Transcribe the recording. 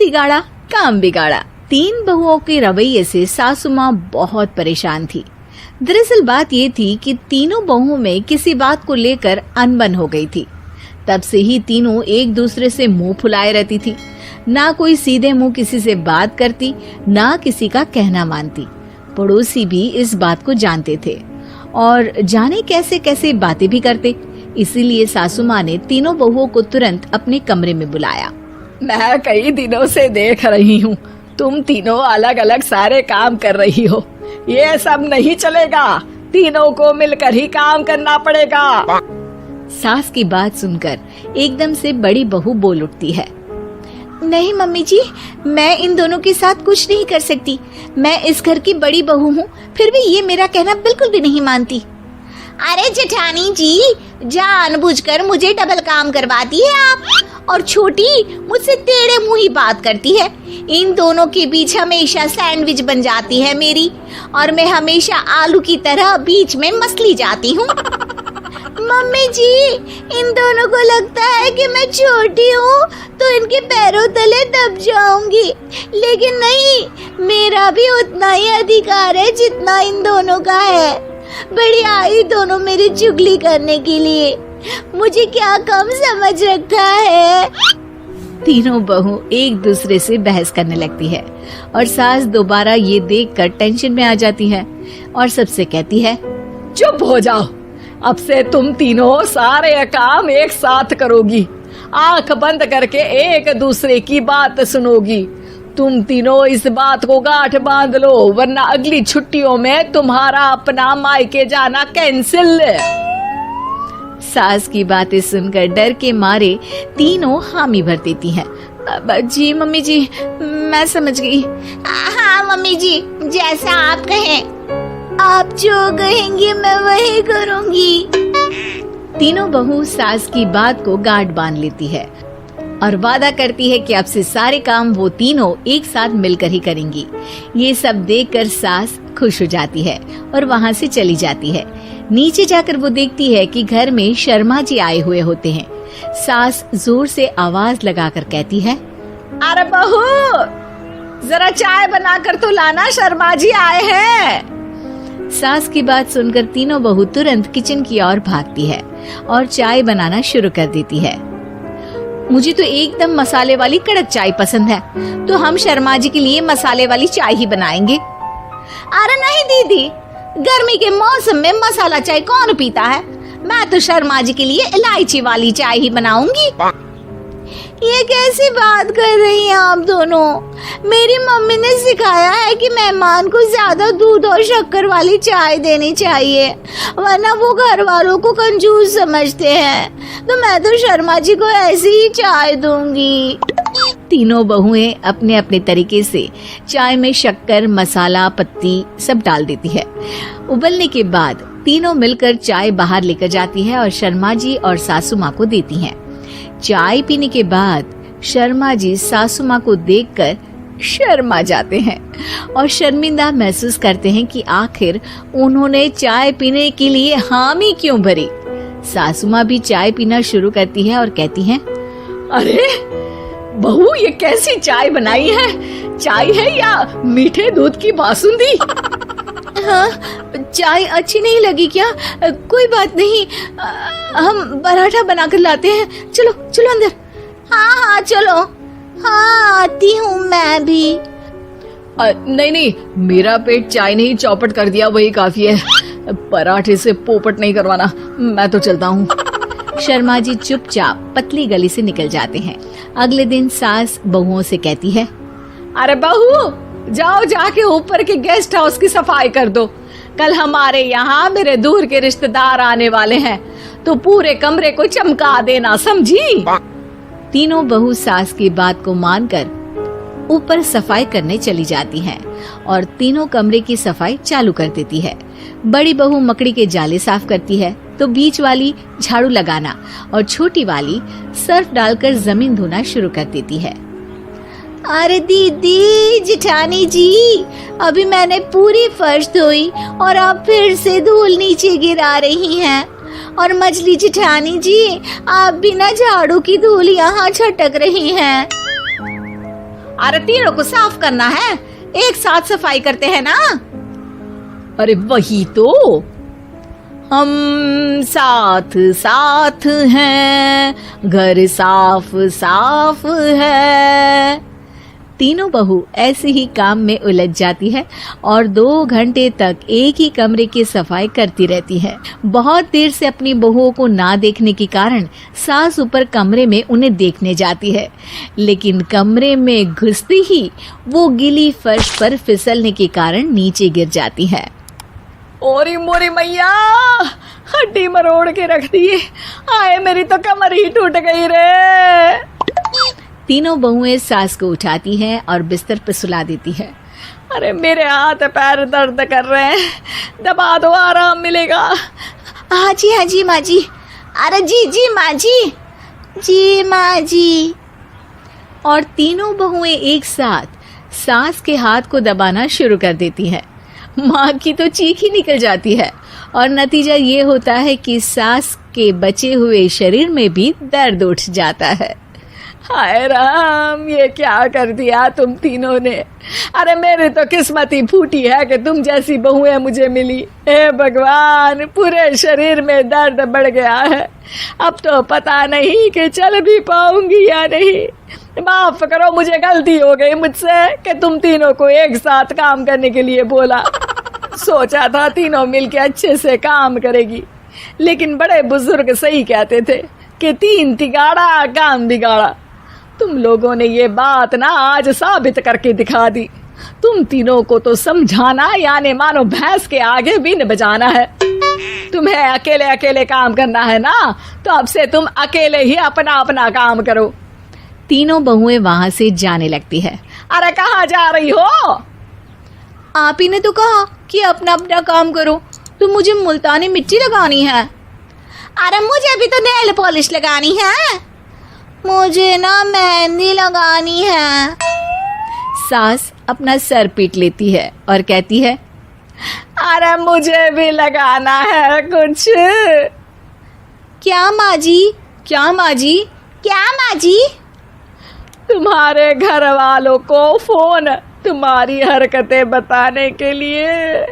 बुद्धि गाड़ा काम बिगाड़ा। 3 बहुओं के रवैये से सासू माँ बहुत परेशान थी। दरअसल बात ये थी कि तीनों बहुओं में किसी बात को लेकर अनबन हो गई थी। तब से ही तीनों एक दूसरे से मुंह फुलाए रहती थी। ना कोई सीधे मुंह किसी से बात करती, ना किसी का कहना मानती। पड़ोसी भी इस बात को जानते थे और जाने कैसे कैसे बातें भी करते। इसीलिए सासू माँ ने तीनों बहुओं को तुरंत अपने कमरे में बुलाया। मैं कई दिनों से देख रही हूँ, तुम तीनों अलग अलग सारे काम कर रही हो। ये सब नहीं चलेगा, तीनों को मिलकर ही काम करना पड़ेगा। सास की बात सुनकर एकदम से बड़ी बहू बोल उठती है। नहीं मम्मी जी, मैं इन दोनों के साथ कुछ नहीं कर सकती। मैं इस घर की बड़ी बहू हूँ, फिर भी ये मेरा कहना बिल्कुल भी नहीं मानती। अरे जेठानी जी, जानबूझकर मुझे डबल काम करवाती है आप। और छोटी मुझसे टेढ़े मुंह ही बात करती है। इन दोनों के बीच हमेशा सैंडविच बन जाती है मेरी, और मैं हमेशा आलू की तरह बीच में मसली जाती हूँ। मम्मी जी, इन दोनों को लगता है कि मैं छोटी हूँ तो इनके पैरों तले दब जाऊंगी, लेकिन नहीं, मेरा भी उतना ही अधिकार है जितना इन दोनों का है। बड़ी आई दोनों मेरी चुगली करने के लिए, मुझे क्या कम समझ रखा है। तीनों बहू एक दूसरे से बहस करने लगती है और सास दोबारा ये देखकर टेंशन में आ जाती है और सबसे कहती है, चुप हो जाओ, अब से तुम तीनों सारे काम एक साथ करोगी। आंख बंद करके एक दूसरे की बात सुनोगी। तुम तीनों इस बात को गांठ बांध लो, वरना अगली छुट्टियों में तुम्हारा अपना मायके जाना कैंसिल। सास की बातें सुनकर डर के मारे तीनों हामी भर देती हैं। जी मम्मी जी, मैं समझ गई। हाँ मम्मी जी, जैसा आप कहें। आप जो कहेंगी मैं वही करूंगी। तीनों बहू सास की बात को गांठ बांध लेती है और वादा करती है कि अब से सारे काम वो तीनों एक साथ मिलकर ही करेंगी। ये सब देखकर सास खुश हो जाती है और वहाँ से चली जाती है। नीचे जाकर वो देखती है कि घर में शर्मा जी आए हुए होते हैं। सास जोर से आवाज लगाकर कहती है, अरे बहू, जरा चाय बनाकर तो लाना, शर्मा जी आए हैं। सास की बात सुनकर तीनों बहू तुरंत किचन की ओर भागती है और चाय बनाना शुरू कर देती है। मुझे तो एकदम मसाले वाली कड़क चाय पसंद है, तो हम शर्मा जी के लिए मसाले वाली चाय ही बनाएंगे। अरे नहीं दीदी, गर्मी के मौसम में मसाला चाय कौन पीता है? मैं तो शर्मा जी के लिए इलायची वाली चाय ही बनाऊंगी। ये कैसी बात कर रही हैं आप दोनों? मेरी मम्मी ने सिखाया है कि मेहमान को ज्यादा दूध और शक्कर वाली चाय देनी चाहिए, वरना वो घर वालों को कंजूस समझते हैं। तो मैं तो शर्मा जी को ऐसी ही चाय दूंगी। तीनों बहुएं अपने अपने तरीके से चाय में शक्कर, मसाला, पत्ती सब डाल देती है। उबलने के बाद तीनों मिलकर चाय बाहर लेकर जाती है और शर्मा जी और सासू माँ को देती हैं। चाय पीने के बाद शर्मा जी सासू माँ को देखकर शर्मा जाते हैं और शर्मिंदा महसूस करते हैं कि आखिर उन्होंने चाय पीने के लिए हामी क्यों भरी। सासू माँ भी चाय पीना शुरू करती है और कहती हैं, अरे बहू, ये कैसी चाय बनाई है? चाय है या मीठे दूध की बासुंदी? हाँ, चाय अच्छी नहीं लगी क्या? कोई बात नहीं, हम पराठा बनाकर लाते हैं। चलो चलो अंदर। हाँ हाँ चलो। हाँ आती हूँ मैं भी। नहीं नहीं, मेरा पेट चाय ने ही चौपट कर दिया, वही काफी है। पराठे से पोपट नहीं करवाना, मैं तो चलता हूँ। शर्मा जी चुपचाप पतली गली से निकल जाते हैं। अगले दिन सास बहुओं से कहती है, अरे बहू, जाओ जाके ऊपर के गेस्ट हाउस की सफाई कर दो। कल हमारे यहाँ मेरे दूर के रिश्तेदार आने वाले हैं, तो पूरे कमरे को चमका देना, समझी? तीनों बहू सास की बात को मानकर ऊपर सफाई करने चली जाती हैं और तीनों कमरे की सफाई चालू कर देती है। बड़ी बहू मकड़ी के जाले साफ करती है, तो बीच वाली झाड़ू लगाना और छोटी वाली सर्फ डालकर जमीन धोना शुरू कर देती है। अरे दीदी, जेठानी जी, अभी मैंने पूरी फर्श धोई और आप फिर से धूल नीचे गिरा रही हैं। और मछली जेठानी जी, आप बिना झाड़ू की धूल यहाँ छटक रही हैं। अरे तीनों को साफ करना है, एक साथ सफाई करते हैं ना। अरे वही तो, हम साथ साथ हैं, घर साफ साफ है। तीनों बहू ऐसे ही काम में उलझ जाती है और 2 घंटे तक एक ही कमरे की सफाई करती रहती है। बहुत देर से अपनी बहुओं को ना देखने के कारण सास ऊपर कमरे में उन्हें देखने जाती है, लेकिन कमरे में घुसते ही वो गीली फर्श पर फिसलने के कारण नीचे गिर जाती है। ओरी मोरी मैया, हड्डी मरोड़ के रख दी। आए मेरी तो कमर ही टूट गई रे। तीनों बहुएं सास को उठाती हैं और बिस्तर पर सुला देती है। अरे मेरे हाथ पैर दर्द कर रहे हैं, दबा दो, आराम मिलेगा। हाँ जी माँ जी। अरे जी माँ जी माँ जी। और तीनों बहुएं एक साथ सास के हाथ को दबाना शुरू कर देती हैं। माँ की तो चीख ही निकल जाती है और नतीजा ये होता है कि सास के बचे हुए शरीर में भी दर्द उठ जाता है। हाय राम, ये क्या कर दिया तुम तीनों ने। अरे मेरी तो किस्मत ही फूटी है कि तुम जैसी बहुएं मुझे मिली। हे भगवान, पूरे शरीर में दर्द बढ़ गया है। अब तो पता नहीं कि चल भी पाऊंगी या नहीं। माफ करो, मुझे गलती हो गई मुझसे कि तुम तीनों को एक साथ काम करने के लिए बोला। सोचा था तीनों मिलके अच्छे से काम करेगी, लेकिन बड़े बुजुर्ग सही कहते थे कि 3 तिगाड़ा काम बिगाड़ा। तुम लोगों ने ये बात ना आज साबित करके दिखा दी। तुम तीनों को तो समझाना यानी मानो भैंस के आगे बीन बजाना है। तुम्हें अकेले अकेले काम करना है ना, तो अब से तुम अकेले ही अपना अपना काम करो। तीनों बहुएं वहां से जाने लगती है। अरे कहाँ जा रही हो? आप ही ने तो कहा कि अपना अपना काम करो, तो मुझे मुल्तानी मिट्टी लगानी है। अरे मुझे भी तो नेल पॉलिश लगानी है, मुझे ना मेहंदी लगानी है। सास अपना सर पीट लेती है और कहती है, अरे मुझे भी लगाना है कुछ। क्या माँ जी? क्या माँ जी? क्या माँ जी? तुम्हारे घर वालों को फोन तुम्हारी हरकतें बताने के लिए।